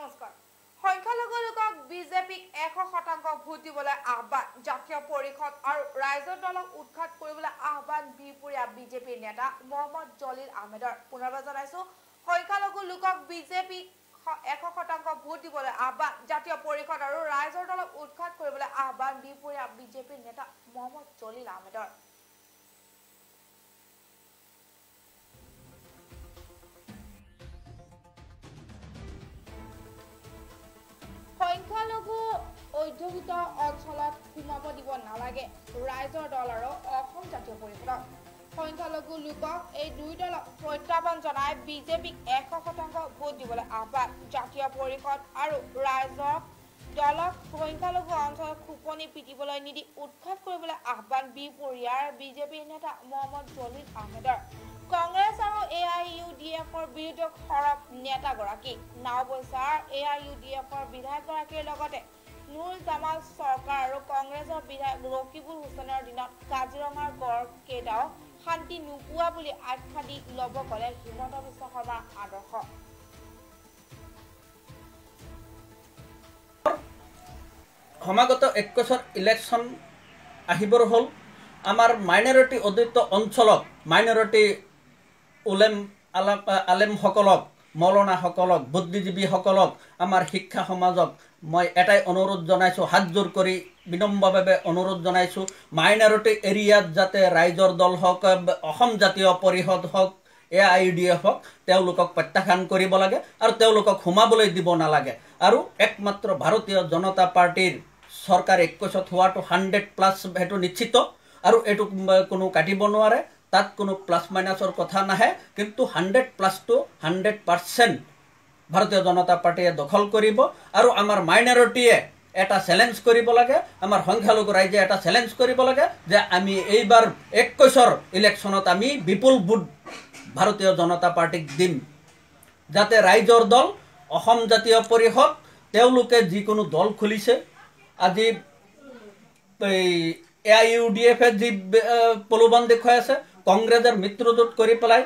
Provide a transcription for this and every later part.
নমস্কাৰ সংখ্যালঘু লোকক বিজেপিক 100% ভোট দিবলৈ আহ্বান জাতীয় পৰিষদ আৰু ৰাইজৰ দলক উৎখাত কৰিবলৈ আহ্বান বিপুৰীয়া বিজেপিৰ নেতা মোহাম্মদ জলিল আহমেদৰ পুনৰবাৰ জনাইছো সংখ্যালঘু লোকক বিজেপিক 100% ভোট দিবলৈ আহ্বান জাতীয় পৰিষদ আৰু ৰাইজৰ দলক উৎখাত কৰিবলৈ আহ্বান বিপুৰীয়া বিজেপিৰ নেতা মোহাম্মদ জলিল আহমেদৰ সংখ্যালঘু অধ্যুষিত অঞ্চলত সোমাব দিব নালাগে ৰাইজৰ দল আৰু অসম জাতীয় পৰিষদক সংখ্যালঘু লোকক এই দুই দলক প্ৰত্যাহ্বান জনাই বিজেপিক 100% ভোট দিবলৈ আহ্বান জাতীয় পৰিষদ আৰু ৰাইজৰ দলক সংখ্যালঘু অঞ্চলত খুপনি পিটিবলৈ নিদি উৎখাত কৰিবলৈ আহ্বান বিপুৰীয়াৰ বিজেপিৰ নেতা মোহাম্মদ জলিল আহমেদৰ কংগ্ৰেছ আৰু AIUDFৰ বিৰুদ্ধে সৰব নেতাগৰাকী নাওবৈচাৰ AIUDFৰ বিধায়কগৰাকীৰ লগতে নুৰ জামাল চৰকাৰ আৰু কংগ্ৰেছৰ বিধায়ক ৰকিবুল হুছেইনৰ দিনত কাজিৰঙাৰ গড় কেইটাও শান্তি নোপোৱা বুলি আখ্যা দি ল'ব ক'লে হিমন্ত বিশ্ব শৰ্মাৰ আদৰ্শ সমাগত 21 ইলেকশন আহিবৰ হ'ল আমাৰ মাইনৰিটি অধ্যুষিত অঞ্চলত মাইনৰিটি আলেমসকলক মৌলানাসকলক বুদ্ধিজীৱীসকলক আমাৰ শিক্ষা সমাজক মই এটাই অনুৰোধ জনাইছোঁ হাতজোৰ কৰি বিনম্ৰভাৱে অনুৰোধ জনাইছোঁ মাইনৰিটি এৰিয়াত যাতে ৰাইজৰ দল হওক অসম জাতীয় পৰিষদ হওক AIUDF হওক তেওঁলোকক প্ৰত্যাখ্যান কৰিব লাগে আৰু তেওঁলোকক সোমাবলৈ দিব নালাগে আৰু একমাত্ৰ ভাৰতীয় জনতা পাৰ্টিৰ চৰকাৰ 21ত হোৱাটো 100+ সেইটো নিশ্চিত আৰু এইটো কোনো কাটিব নোৱাৰে তাত কোনো প্লাছ মাইনাছৰ কথা নাহে কিন্তু 100+টো 100% ভাৰতীয় জনতা পাৰ্টিয়ে দখল কৰিব আৰু আমাৰ মাইনৰিটিয়ে এটা চ্যালেঞ্জ কৰিব লাগে আমাৰ সংখ্যালঘু ৰাইজে এটা চ্যালেঞ্জ কৰিব লাগে যে আমি এইবাৰ 21ৰ ইলেকশ্যনত আমি বিপুল ভোট ভাৰতীয় জনতা পাৰ্টিক দিম যাতে ৰাইজৰ দল অসম জাতীয় পৰিষদ তেওঁলোকে যিকোনো দল খুলিছে আজি AIUDF যি প্ৰলোভন দেখুৱাই আছে কংগ্ৰেছৰ মিত্ৰজোঁট কৰি পেলাই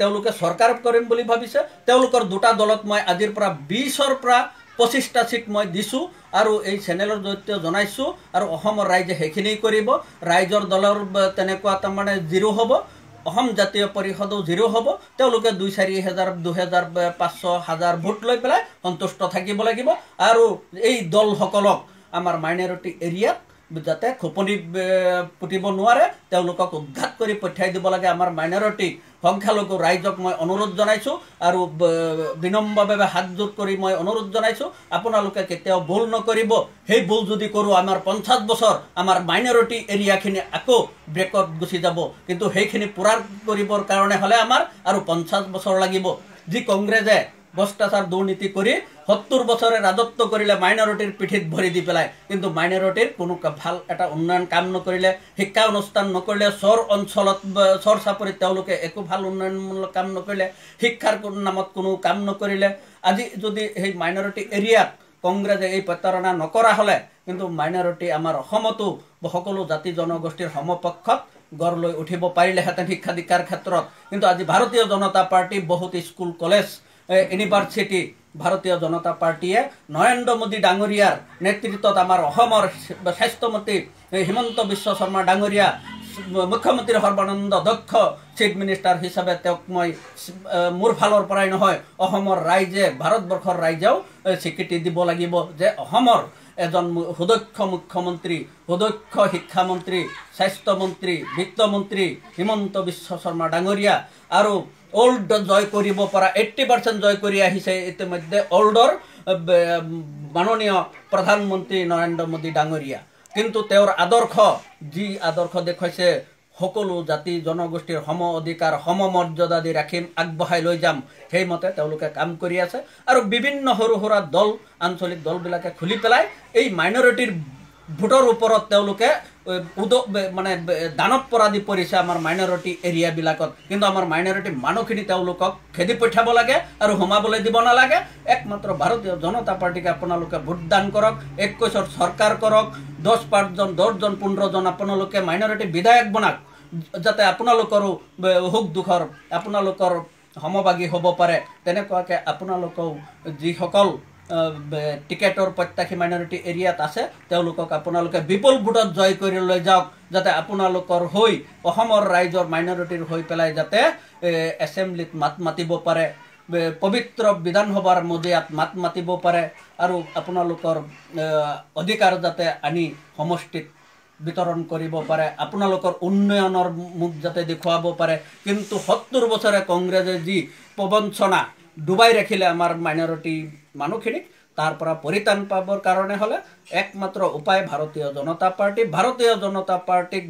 তেওঁলোকে চৰকাৰ কৰিম বুলি ভাবিছে তেওঁলোকৰ দুটা দলত মই আজিৰ পৰা 20ৰ পৰা 25টা সিট মই দিছোঁ আৰু এই চেনেলৰ জৰিয়তে জনাইছোঁ আৰু অসমৰ ৰাইজে সেইখিনি কৰিব ৰাইজৰ দলৰ তেনেকুৱা তাৰমানে জিৰো হ'ব অসম জাতীয় পৰিষদো জিৰো হ'ব তেওঁলোকে 2-4 হাজাৰ 2,500 ভোট লৈ পেলাই সন্তুষ্ট থাকিব লাগিব আৰু এই দলসকলক আমাৰ মাইনৰিটি এৰিয়াত যাতে খুপনি পুতিব নোৱাৰে তেওঁলোকক উদ্ধাত কৰি পঠিয়াই দিব লাগে আমাৰ মাইনৰিটি সংখ্যালঘু ৰাইজক মই অনুৰোধ জনাইছোঁ আৰু বিনম্ৰভাৱে হাতজোৰ কৰি মই অনুৰোধ জনাইছোঁ আপোনালোকে কেতিয়াও ভুল নকৰিব সেই ভুল যদি কৰোঁ আমাৰ 50 বছৰ আমাৰ মাইনৰিটি এৰিয়াখিনি আকৌ ব্ৰেকত গুচি যাব কিন্তু সেইখিনি পূৰণ কৰিবৰ কাৰণে হ'লে আমাৰ আৰু 50 বছৰ লাগিব যি কংগ্ৰেছে ভ্ৰষ্টাচাৰ দুৰ্নীতি কৰি 70 বছৰে ৰাজত্ব কৰিলে মাইনৰিটিৰ পিঠিত ভৰি দি পেলাই কিন্তু মাইনৰিটিৰ কোনো ভাল এটা উন্নয়ন কাম নকৰিলে শিক্ষা অনুষ্ঠান নকৰিলে চৰ অঞ্চলত চৰ চাপৰিত তেওঁলোকে একো ভাল উন্নয়নমূলক কাম নকৰিলে শিক্ষাৰ নামত কোনো কাম নকৰিলে আজি যদি সেই মাইনৰিটি এৰিয়াত কংগ্ৰেছে এই প্ৰতাৰণা নকৰা হ'লে কিন্তু মাইনৰিটি আমাৰ অসমতো সকলো জাতি জনগোষ্ঠীৰ সমপক্ষত গঢ় লৈ উঠিব পাৰিলেহেঁতেন শিক্ষা দীক্ষাৰ ক্ষেত্ৰত কিন্তু আজি ভাৰতীয় জনতা পাৰ্টি বহুত স্কুল কলেজ ইউনিভাৰ্চিটি ভাৰতীয় জনতা পাৰ্টিয়ে নৰেন্দ্ৰ মোদী ডাঙৰীয়াৰ নেতৃত্বত আমাৰ অসমৰ স্বাস্থ্যমন্ত্ৰী হিমন্ত বিশ্ব শৰ্মা ডাঙৰীয়া মুখ্যমন্ত্ৰী সৰ্বানন্দ দক্ষ চিফ মিনিষ্টাৰ হিচাপে তেওঁক মই মোৰ ফালৰ পৰাই নহয় অসমৰ ৰাইজে ভাৰতবৰ্ষৰ ৰাইজেও স্বীকৃতি দিব লাগিব যে অসমৰ এজন সুদক্ষ মুখ্যমন্ত্ৰী সুদক্ষ শিক্ষামন্ত্ৰী স্বাস্থ্যমন্ত্ৰী বিত্তমন্ত্ৰী হিমন্ত বিশ্ব শৰ্মা ডাঙৰীয়া আৰু ওল্ড জয় কৰিব পৰা 80% জয় কৰি আহিছে ইতিমধ্যে ওল্ডৰ মাননীয় প্ৰধানমন্ত্ৰী নৰেন্দ্ৰ মোদী ডাঙৰীয়া কিন্তু তেওঁৰ আদৰ্শ যি আদৰ্শ দেখুৱাইছে সকলো জাতি জনগোষ্ঠীৰ সম অধিকাৰ সম মৰ্যাদা দি ৰাখিম আগবঢ়াই লৈ যাম সেইমতে তেওঁলোকে কাম কৰি আছে আৰু বিভিন্ন সৰু সুৰা দল আঞ্চলিক দলবিলাকে খুলি পেলাই এই মাইনৰিটিৰ ভোটৰ ওপৰত তেওঁলোকে মানে দানৱ পৰা দি পৰিছে আমাৰ মাইনৰিটি এৰিয়াবিলাকত কিন্তু আমাৰ মাইনৰিটি মানুহখিনি তেওঁলোকক খেদি পঠিয়াব লাগে আৰু সোমাবলৈ দিব নালাগে একমাত্ৰ ভাৰতীয় জনতা পাৰ্টিকে আপোনালোকে ভোটদান কৰক 21ৰ চৰকাৰ কৰক 10জন 15জন আপোনালোকে মাইনৰিটি বিধায়ক বনাক যাতে আপোনালোকৰো সুখ দুখৰ আপোনালোকৰ সমভাগী হ'ব পাৰে তেনেকুৱাকৈ আপোনালোকেও যিসকল টিকেটৰ প্ৰত্যাশী মাইনৰিটি এৰিয়াত আছে তেওঁলোকক আপোনালোকে বিপুল ভোটত জয় কৰি লৈ যাওক যাতে আপোনালোকৰ হৈ অসমৰ ৰাইজৰ মাইনৰিটিৰ হৈ পেলাই যাতে এছেম্বলিত মাত মাতিব পাৰে পবিত্ৰ বিধানসভাৰ মজিয়াত মাত মাতিব পাৰে আৰু আপোনালোকৰ অধিকাৰ যাতে আনি সমষ্টিত বিতৰণ কৰিব পাৰে আপোনালোকৰ উন্নয়নৰ মুখ যাতে দেখুৱাব পাৰে কিন্তু ৭০ বছৰে কংগ্ৰেছে যি প্ৰবঞ্চনা ডুবাই ৰাখিলে আমাৰ মাইনৰিটি মানুহখিনিক তাৰ পৰা পৰিত্ৰাণ পাবৰ কাৰণে হ'লে একমাত্ৰ উপায় ভাৰতীয় জনতা পাৰ্টিক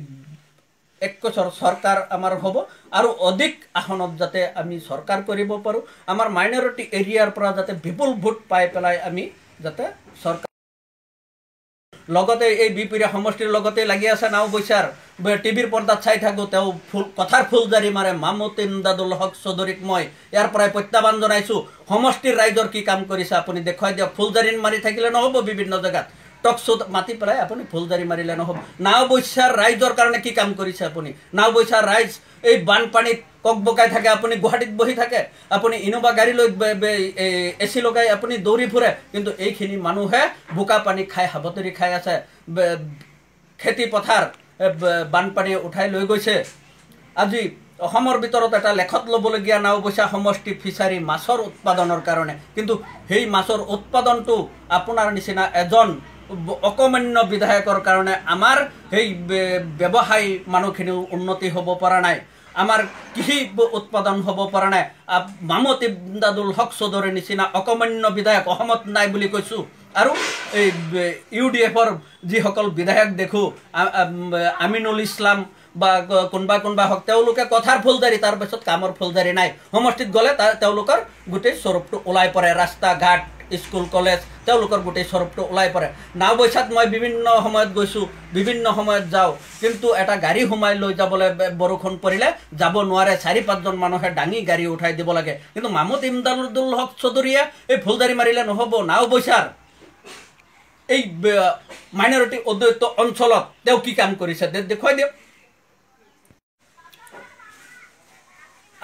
২১ চৰকাৰ আমাৰ হ'ব আৰু অধিক আসনত যাতে আমি চৰকাৰ কৰিব পাৰোঁ আমাৰ মাইনৰিটি এৰিয়াৰ পৰা যাতে বিপুল ভোট পাই পেলাই আমি যাতে চৰকাৰ লগতে এই বিপিৰা সমষ্টিৰ লগতে লাগি আছে নাওবৈচাৰ টিভিৰ পৰ্দাত চাই থাকোঁ তেওঁ কথাৰ ফুলজাৰি মাৰে মাহমুদ ইমদাদুল হক চৌধুৰীক মই ইয়াৰ পৰাই প্ৰত্যাহ্বান জনাইছোঁ সমষ্টিৰ ৰাইজৰ কি কাম কৰিছে আপুনি দেখুৱাই দিয়ক ফুলজাৰি মাৰি থাকিলে নহ'ব বিভিন্ন জেগাত টক শ্ব'ত মাতি পেলাই আপুনি ফুলজাৰি মাৰিলে নহ'ব নাওবৈচাৰ ৰাইজৰ কাৰণে কি কাম কৰিছে আপুনি নাওবৈচাৰ ৰাইজ এই বানপানীত ককবকাই থাকে আপুনি গুৱাহাটীত বহি থাকে আপুনি ইনোভা গাড়ী লৈ এচি লগাই আপুনি দৌৰি ফুৰে কিন্তু এইখিনি মানুহে বোকা পানী খাই হাবতৰি খাই আছে খেতি পথাৰ বানপানীয়ে উঠাই লৈ গৈছে আজি অসমৰ ভিতৰত এটা লেখত ল'বলগীয়া নাওবৈচা সমষ্টি ফিচাৰী মাছৰ উৎপাদনৰ কাৰণে কিন্তু সেই মাছৰ উৎপাদনটো আপোনাৰ নিচিনা এজন অকমান্য বিধায়কৰ কাৰণে আমাৰ সেই ব্যৱসায়ী মানুহখিনিও উন্নতি হ'ব পৰা নাই আমাৰ কৃষি উৎপাদন হ'ব পৰা নাই মাহমুদ ইমদাদুল হক চৌধুৰীৰ নিচিনা অকমান্য বিধায়ক অসমত নাই বুলি কৈছোঁ আৰু এই UDFৰ যিসকল বিধায়ক দেখোঁ আমিনুল ইছলাম বা কোনোবা হওক তেওঁলোকে কথাৰ ফুলজাৰি তাৰ পিছত কামৰ ফুলজাৰি নাই সমষ্টিত গ'লে তেওঁলোকৰ গোটেই স্বৰূপটো ওলাই পৰে ৰাস্তা ঘাট স্কুল কলেজ তেওঁলোকৰ গোটেই স্বৰূপটো ওলাই পৰে নাওবৈচাত মই বিভিন্ন সময়ত গৈছোঁ বিভিন্ন সময়ত যাওঁ কিন্তু এটা গাড়ী সোমাই লৈ যাবলৈ বৰষুণ পৰিলে যাব নোৱাৰে ৪-৫জন মানুহে দাঙি গাড়ী উঠাই দিব লাগে কিন্তু মাহমুদ ইমদাদুল হক চৌধুৰীয়ে এই ফুলজাৰি মাৰিলে নহ'ব নাওবৈচাৰ এই মাইনৰিটি অধ্যুষিত অঞ্চলত তেওঁ কি কাম কৰিছে দেখুৱাই দিয়ক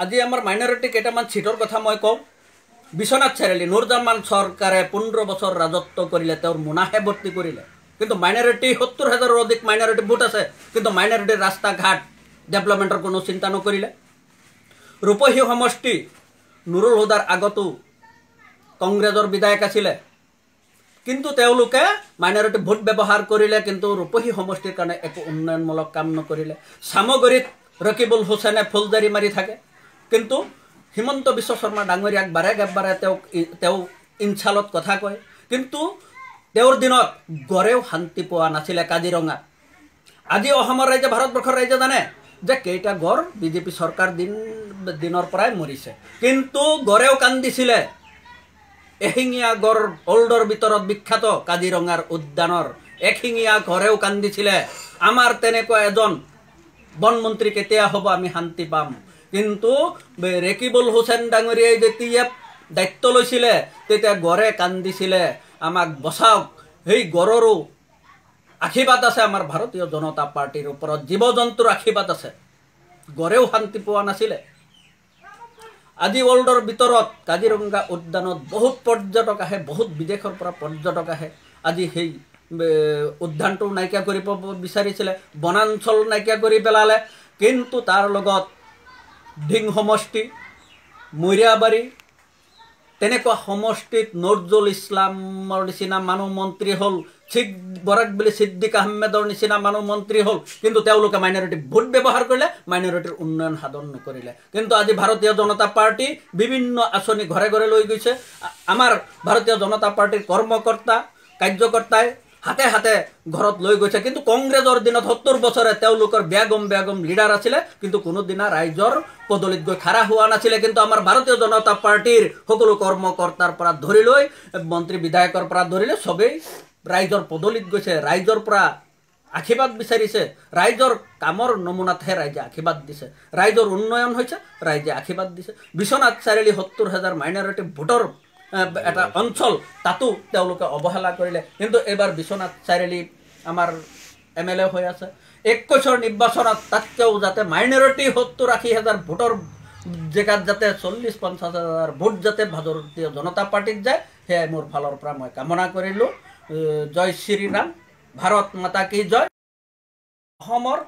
আজি আমাৰ মাইনৰিটি কেইটামান চিটৰ কথা মই কওঁ বিশ্বনাথ চাৰিআলি নুৰজামান চৰকাৰে ১৫ বছৰ ৰাজত্ব কৰিলে তেওঁৰ মোনাহে ভৰ্তি কৰিলে কিন্তু মাইনৰিটি ৭০,০০০ৰ অধিক মাইনৰিটি ভোট আছে কিন্তু মাইনৰিটিৰ ৰাস্তা ঘাট ডেভেলপমেণ্টৰ কোনো চিন্তা নকৰিলে ৰূপহী সমষ্টি নুৰুল হুদাৰ আগতো কংগ্ৰেছৰ বিধায়ক আছিলে কিন্তু তেওঁলোকে মাইনৰিটি ভোট ব্যৱহাৰ কৰিলে কিন্তু ৰূপহী সমষ্টিৰ কাৰণে একো উন্নয়নমূলক কাম নকৰিলে সামগুৰিত ৰকিবুল হুছেইনে ফুলজাৰি মাৰি থাকে কিন্তু হিমন্ত বিশ্ব শৰ্মা ডাঙৰীয়াক বাৰে তেওঁ ইনচালত কথা কয় কিন্তু তেওঁৰ দিনত গড়েও শান্তি পোৱা নাছিলে কাজিৰঙাত আজি অসমৰ ৰাইজে ভাৰতবৰ্ষৰ ৰাইজে জানে যে কেইটা গড় বিজেপি চৰকাৰ দিনৰ পৰাই মৰিছে কিন্তু গড়েও কান্দিছিলে এশিঙীয়া গড় ওল্ডৰ ভিতৰত বিখ্যাত কাজিৰঙাৰ উদ্যানৰ এশিঙীয়া গড়েও কান্দিছিলে আমাৰ তেনেকুৱা এজন বনমন্ত্ৰী কেতিয়া হ'ব আমি শান্তি পাম কিন্তু ৰকিবুল হুছেইন ডাঙৰীয়াই যেতিয়া দায়িত্ব লৈছিলে তেতিয়া গড়ে কান্দিছিলে আমাক বচাওক সেই গড়ৰো আশীৰ্বাদ আছে আমাৰ ভাৰতীয় জনতা পাৰ্টিৰ ওপৰত জীৱ জন্তুৰ আশীৰ্বাদ আছে গড়েও শান্তি পোৱা নাছিলে আজি ৱৰ্ল্ডৰ ভিতৰত কাজিৰঙা উদ্যানত বহুত পৰ্যটক আহে বহুত বিদেশৰ পৰা পৰ্যটক আহে আজি সেই উদ্যানটো নাইকিয়া কৰিব বিচাৰিছিলে বনাঞ্চল নাইকিয়া কৰি পেলালে কিন্তু তাৰ লগত ঢিং সমষ্টি মৰিয়াবাৰী তেনেকুৱা সমষ্টিত নজৰুল ইছলামৰ নিচিনা মানুহ মন্ত্ৰী হ'ল বৰাক বুলি ছিদ্দিক আহমেদৰ নিচিনা মানুহ মন্ত্ৰী হ'ল কিন্তু তেওঁলোকে মাইনৰিটি ভোট ব্যৱহাৰ কৰিলে মাইনৰিটিৰ উন্নয়ন সাধন নকৰিলে কিন্তু আজি ভাৰতীয় জনতা পাৰ্টি বিভিন্ন আঁচনি ঘৰে ঘৰে লৈ গৈছে আমাৰ ভাৰতীয় জনতা পাৰ্টিৰ কৰ্মকৰ্তা কাৰ্যকৰ্তাই হাতে হাতে ঘৰত লৈ গৈছে কিন্তু কংগ্ৰেছৰ দিনত ৭০ বছৰে তেওঁলোকৰ বেগম লিডাৰ আছিলে কিন্তু কোনোদিনা ৰাইজৰ পদলিত গৈ খাৰা হোৱা নাছিলে কিন্তু আমাৰ ভাৰতীয় জনতা পাৰ্টিৰ সকলো কৰ্মকৰ্তাৰ পৰা ধৰি লৈ মন্ত্ৰী বিধায়কৰ পৰা ধৰিলে সবেই ৰাইজৰ পদলিত গৈছে ৰাইজৰ পৰা আশীৰ্বাদ বিচাৰিছে ৰাইজৰ কামৰ নমুনাতহে ৰাইজে আশীৰ্বাদ দিছে ৰাইজৰ উন্নয়ন হৈছে ৰাইজে আশীৰ্বাদ দিছে বিশ্বনাথ চাৰিআলি ৭০,০০০ মাইনৰিটি ভোটৰ এটা অঞ্চল তাতো তেওঁলোকে অৱহেলা কৰিলে কিন্তু এইবাৰ বিশ্বনাথ চাৰিআলি আমাৰ MLA হৈ আছে ২১ৰ নিৰ্বাচনত তাতকেও যাতে মাইনৰিটি ৭০-৮০ হাজাৰ ভোটৰ জেগাত যাতে 40-50 হাজাৰ ভোট যাতে ভাৰতীয় জনতা পাৰ্টিত যায় সেয়াই মোৰ ফালৰ পৰা মই কামনা কৰিলোঁ। জয় শ্ৰীৰাম, ভাৰত মাতা কি জয়। অসমৰ